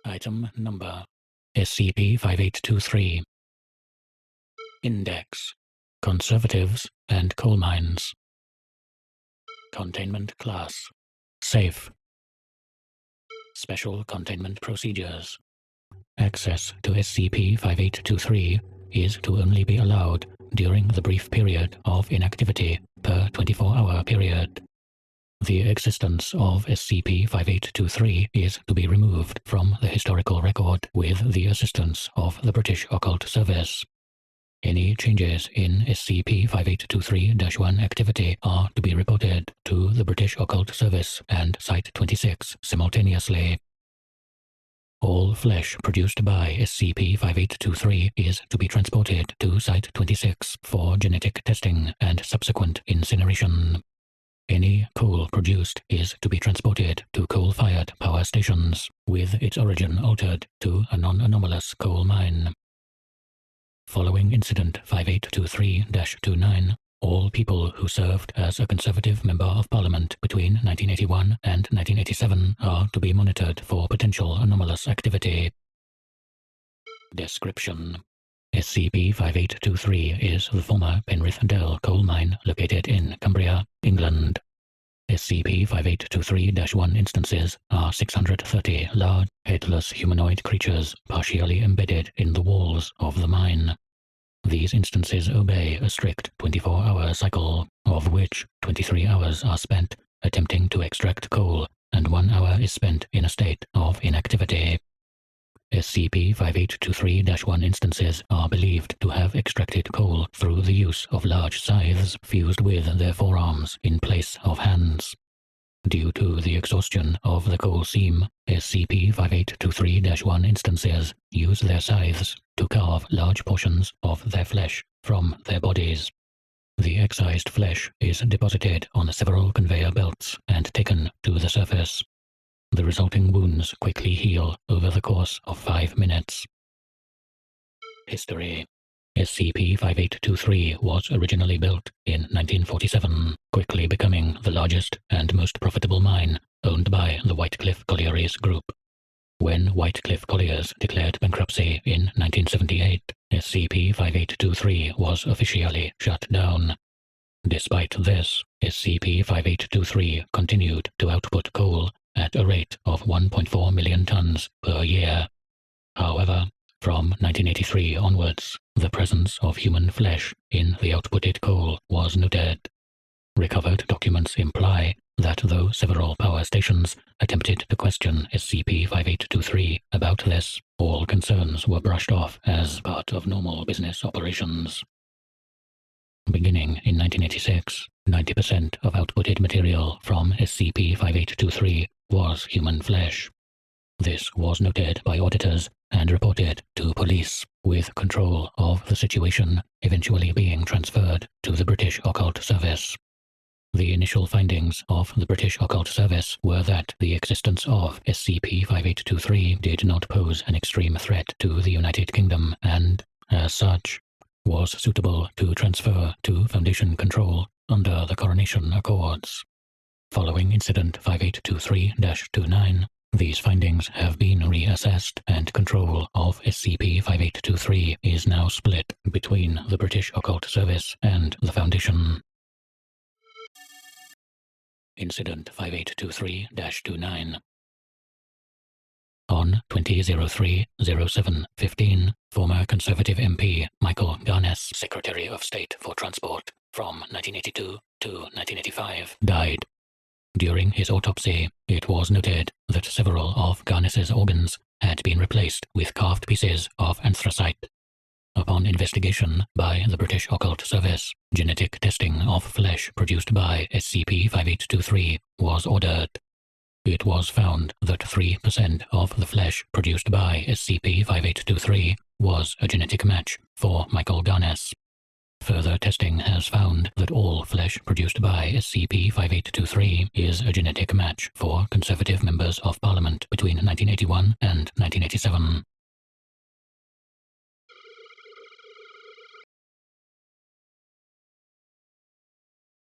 Item Number SCP-5823. Index: Conservatives and Coal Mines. Containment Class: Safe. Special Containment Procedures: Access to SCP-5823 is to only be allowed during the brief period of inactivity per 24-hour period. The existence of SCP-5823 is to be removed from the historical record with the assistance of the British Occult Service. Any changes in SCP-5823-1 activity are to be reported to the British Occult Service and Site-26 simultaneously. All flesh produced by SCP-5823 is to be transported to Site-26 for genetic testing and subsequent incineration. Any coal produced is to be transported to coal-fired power stations, with its origin altered to a non-anomalous coal mine. Following Incident 5823-29, all people who served as a Conservative Member of Parliament between 1981 and 1987 are to be monitored for potential anomalous activity. Description: SCP-5823 is the former Penrith Dell coal mine located in Cumbria, England. SCP-5823-1 instances are 630 large, headless humanoid creatures partially embedded in the walls of the mine. These instances obey a strict 24-hour cycle, of which 23 hours are spent attempting to extract coal and 1 hour is spent in a state of inactivity. SCP-5823-1 instances are believed to have extracted coal through the use of large scythes fused with their forearms in place of hands. Due to the exhaustion of the coal seam, SCP-5823-1 instances use their scythes to carve large portions of their flesh from their bodies. The excised flesh is deposited on several conveyor belts and taken to the surface. The resulting wounds quickly heal over the course of 5 minutes. History: SCP-5823 was originally built in 1947, quickly becoming the largest and most profitable mine owned by the Whitecliffe Collieries Group. When Whitecliffe Colliers declared bankruptcy in 1978, SCP-5823 was officially shut down. Despite this, SCP-5823 continued to output coal at a rate of 1.4 million tons per year. However, from 1983 onwards, the presence of human flesh in the outputted coal was noted. Recovered documents imply that though several power stations attempted to question SCP-5823 about this, all concerns were brushed off as part of normal business operations. Beginning in 1986, 90% of outputted material from SCP-5823 was human flesh. This was noted by auditors and reported to police, with control of the situation eventually being transferred to the British Occult Service. The initial findings of the British Occult Service were that the existence of SCP-5823 did not pose an extreme threat to the United Kingdom and, as such, was suitable to transfer to Foundation control under the Coronation Accords. Following Incident 5823-29, these findings have been reassessed and control of SCP-5823 is now split between the British Occult Service and the Foundation. Incident 5823-29. On 20/03/07/15, former Conservative MP Michael Garness, Secretary of State for Transport from 1982 to 1985, died. During his autopsy, it was noted that several of Garness's organs had been replaced with carved pieces of anthracite. Upon investigation by the British Occult Service, genetic testing of flesh produced by SCP-5823 was ordered. It was found that 3% of the flesh produced by SCP-5823 was a genetic match for Michael Garness. Further testing has found that all flesh produced by SCP-5823 is a genetic match for Conservative Members of Parliament between 1981 and 1987.